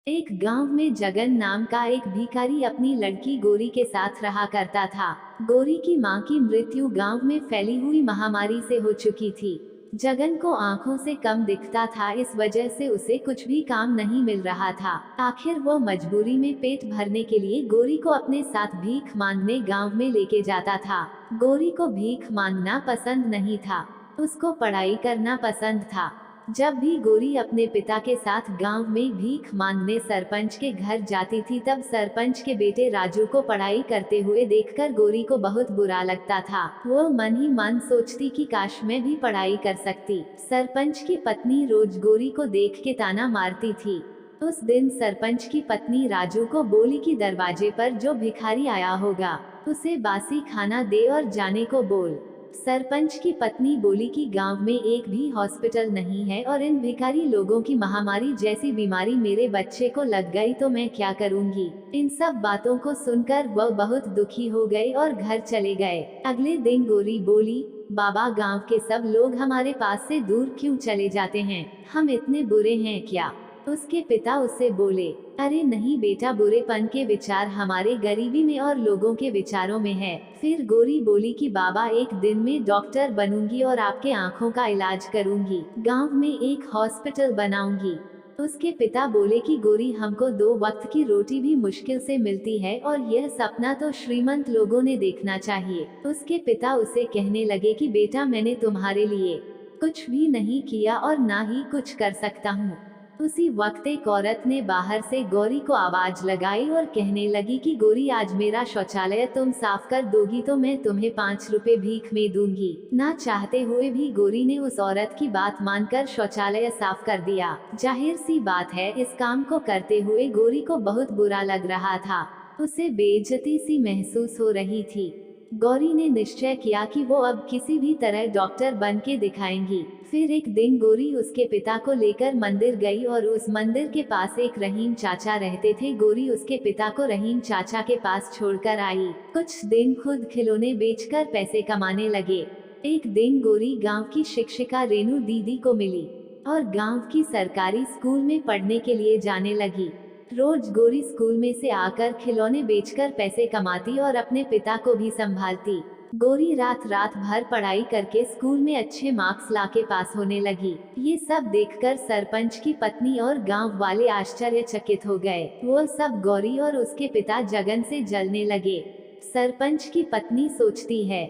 एक गांव में जगन नाम का एक भिखारी अपनी लड़की गोरी के साथ रहा करता था। गोरी की मां की मृत्यु गांव में फैली हुई महामारी से हो चुकी थी। जगन को आंखों से कम दिखता था, इस वजह से उसे कुछ भी काम नहीं मिल रहा था। आखिर वो मजबूरी में पेट भरने के लिए गोरी को अपने साथ भीख मांगने गांव में लेके जाता था। गोरी को भीख मांगना पसंद नहीं था, उसको पढ़ाई करना पसंद था। जब भी गोरी अपने पिता के साथ गांव में भीख मांगने सरपंच के घर जाती थी, तब सरपंच के बेटे राजू को पढ़ाई करते हुए देखकर गोरी को बहुत बुरा लगता था। वो मन ही मन सोचती कि काश मैं भी पढ़ाई कर सकती। सरपंच की पत्नी रोज गोरी को देख के ताना मारती थी। उस दिन सरपंच की पत्नी राजू को बोली कि दरवाजे पर जो भिखारी आया होगा उसे बासी खाना दे और जाने को बोल। सरपंच की पत्नी बोली कि गांव में एक भी हॉस्पिटल नहीं है और इन भिखारी लोगों की महामारी जैसी बीमारी मेरे बच्चे को लग गई तो मैं क्या करूंगी। इन सब बातों को सुनकर वह बहुत दुखी हो गए और घर चले गए। अगले दिन गोरी बोली, बाबा गांव के सब लोग हमारे पास से दूर क्यों चले जाते हैं, हम इतने बुरे हैं क्या? उसके पिता उससे बोले, अरे नहीं बेटा, बुरेपन के विचार हमारे गरीबी में और लोगों के विचारों में है। फिर गोरी बोली कि बाबा एक दिन में डॉक्टर बनूंगी और आपके आंखों का इलाज करूंगी, गांव में एक हॉस्पिटल बनाऊंगी। उसके पिता बोले कि गोरी, हमको 2 वक्त की रोटी भी मुश्किल से मिलती है और यह सपना तो श्रीमंत लोगों ने देखना चाहिए। उसके पिता उसे कहने लगे कि बेटा, मैंने तुम्हारे लिए कुछ भी नहीं किया और ना ही कुछ कर सकता हूँ। उसी वक्त एक औरत ने बाहर से गौरी को आवाज लगाई और कहने लगी कि गोरी, आज मेरा शौचालय तुम साफ कर दोगी तो मैं तुम्हें 5 रुपए भीख में दूंगी। ना चाहते हुए भी गोरी ने उस औरत की बात मानकर शौचालय साफ कर दिया। जाहिर सी बात है, इस काम को करते हुए गोरी को बहुत बुरा लग रहा था। उसे बेइज्जती सी महसूस हो रही थी। गौरी ने निश्चय किया कि वो अब किसी भी तरह डॉक्टर बन के दिखाएंगी। फिर एक दिन गोरी उसके पिता को लेकर मंदिर गई और उस मंदिर के पास एक रहीम चाचा रहते थे। गोरी उसके पिता को रहीम चाचा के पास छोड़कर आई। कुछ दिन खुद खिलौने बेचकर पैसे कमाने लगे। एक दिन गोरी गांव की शिक्षिका रेनू दीदी को मिली और गांव की सरकारी स्कूल में पढ़ने के लिए जाने लगी। रोज गोरी स्कूल में से आकर खिलौने बेचकर पैसे कमाती और अपने पिता को भी संभालती। गोरी रात रात भर पढ़ाई करके स्कूल में अच्छे मार्क्स लाके पास होने लगी। ये सब देखकर सरपंच की पत्नी और गांव वाले आश्चर्यचकित हो गए। वो सब गौरी और उसके पिता जगन से जलने लगे। सरपंच की पत्नी सोचती है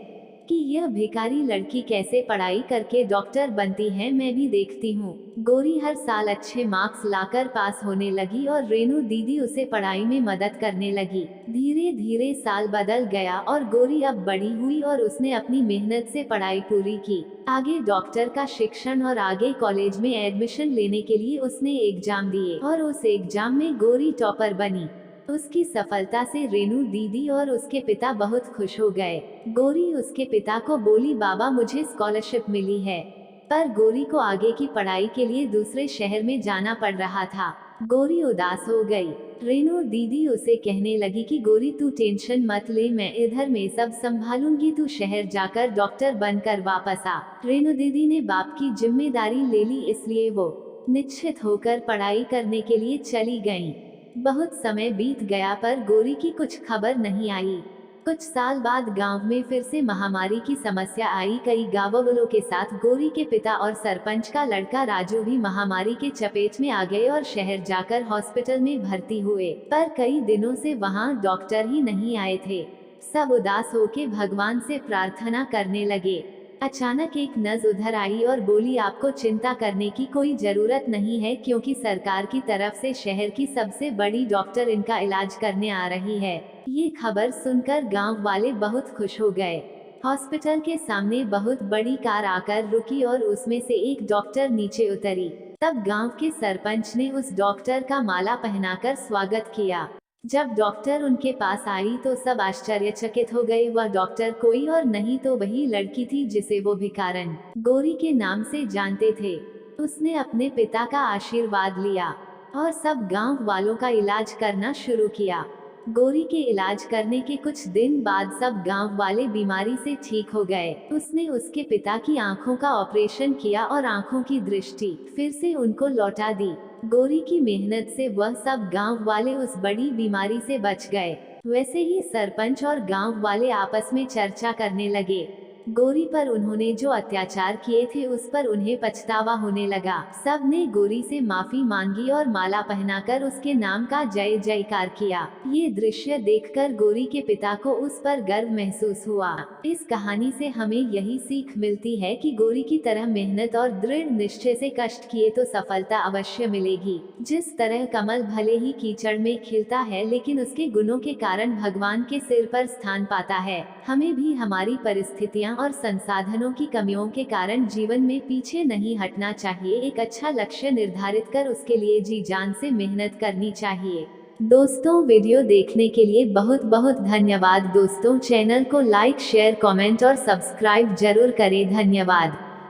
कि यह भिखारी लड़की कैसे पढ़ाई करके डॉक्टर बनती है, मैं भी देखती हूँ। गोरी हर साल अच्छे मार्क्स लाकर पास होने लगी और रेनू दीदी उसे पढ़ाई में मदद करने लगी। धीरे धीरे साल बदल गया और गोरी अब बड़ी हुई और उसने अपनी मेहनत से पढ़ाई पूरी की। आगे डॉक्टर का शिक्षण और आगे कॉलेज में एडमिशन लेने के लिए उसने एग्जाम दिए और उस एग्जाम में गोरी टॉपर बनी। उसकी सफलता से रेनू दीदी और उसके पिता बहुत खुश हो गए। गोरी उसके पिता को बोली, बाबा मुझे स्कॉलरशिप मिली है। पर गोरी को आगे की पढ़ाई के लिए दूसरे शहर में जाना पड़ रहा था। गोरी उदास हो गई। रेनू दीदी उसे कहने लगी कि गोरी, तू टेंशन मत ले, मैं इधर में सब संभालूंगी, तू शहर जाकर डॉक्टर बनकर वापस आ। रेनू दीदी ने बाप की जिम्मेदारी ले ली, इसलिए वो निश्चित होकर पढ़ाई करने के लिए चली गईं। बहुत समय बीत गया पर गोरी की कुछ खबर नहीं आई। कुछ साल बाद गांव में फिर से महामारी की समस्या आई। कई गांवों के साथ गोरी के पिता और सरपंच का लड़का राजू भी महामारी के चपेट में आ गए और शहर जाकर हॉस्पिटल में भर्ती हुए। पर कई दिनों से वहां डॉक्टर ही नहीं आए थे। सब उदास होकर भगवान से प्रार्थना करने लगे। अचानक एक नर्स उधर आई और बोली, आपको चिंता करने की कोई जरूरत नहीं है, क्योंकि सरकार की तरफ से शहर की सबसे बड़ी डॉक्टर इनका इलाज करने आ रही है। ये खबर सुनकर गांव वाले बहुत खुश हो गए। हॉस्पिटल के सामने बहुत बड़ी कार आकर रुकी और उसमें से एक डॉक्टर नीचे उतरी। तब गांव के सरपंच ने उस डॉक्टर का माला पहनाकर स्वागत किया। जब डॉक्टर उनके पास आई तो सब आश्चर्यचकित हो गए। वह डॉक्टर कोई और नहीं तो वही लड़की थी जिसे वो भिखारन गोरी के नाम से जानते थे। उसने अपने पिता का आशीर्वाद लिया और सब गांव वालों का इलाज करना शुरू किया। गोरी के इलाज करने के कुछ दिन बाद सब गांव वाले बीमारी से ठीक हो गए। उसने उसके पिता की आंखों का ऑपरेशन किया और आंखों की दृष्टि फिर से उनको लौटा दी। गोरी की मेहनत से वह सब गांव वाले उस बड़ी बीमारी से बच गए। वैसे ही सरपंच और गांव वाले आपस में चर्चा करने लगे। गोरी पर उन्होंने जो अत्याचार किए थे उस पर उन्हें पछतावा होने लगा। सब ने गोरी से माफी मांगी और माला पहनाकर उसके नाम का जय जयकार किया। ये दृश्य देखकर गोरी के पिता को उस पर गर्व महसूस हुआ। इस कहानी से हमें यही सीख मिलती है कि गोरी की तरह मेहनत और दृढ़ निश्चय से कष्ट किए तो सफलता अवश्य मिलेगी। जिस तरह कमल भले ही कीचड़ में खिलता है लेकिन उसके गुणों के कारण भगवान के सिर पर स्थान पाता है, हमें भी हमारी परिस्थितियां और संसाधनों की कमियों के कारण जीवन में पीछे नहीं हटना चाहिए। एक अच्छा लक्ष्य निर्धारित कर उसके लिए जी जान से मेहनत करनी चाहिए। दोस्तों, वीडियो देखने के लिए बहुत बहुत धन्यवाद। दोस्तों, चैनल को लाइक शेयर कमेंट और सब्सक्राइब जरूर करें। धन्यवाद।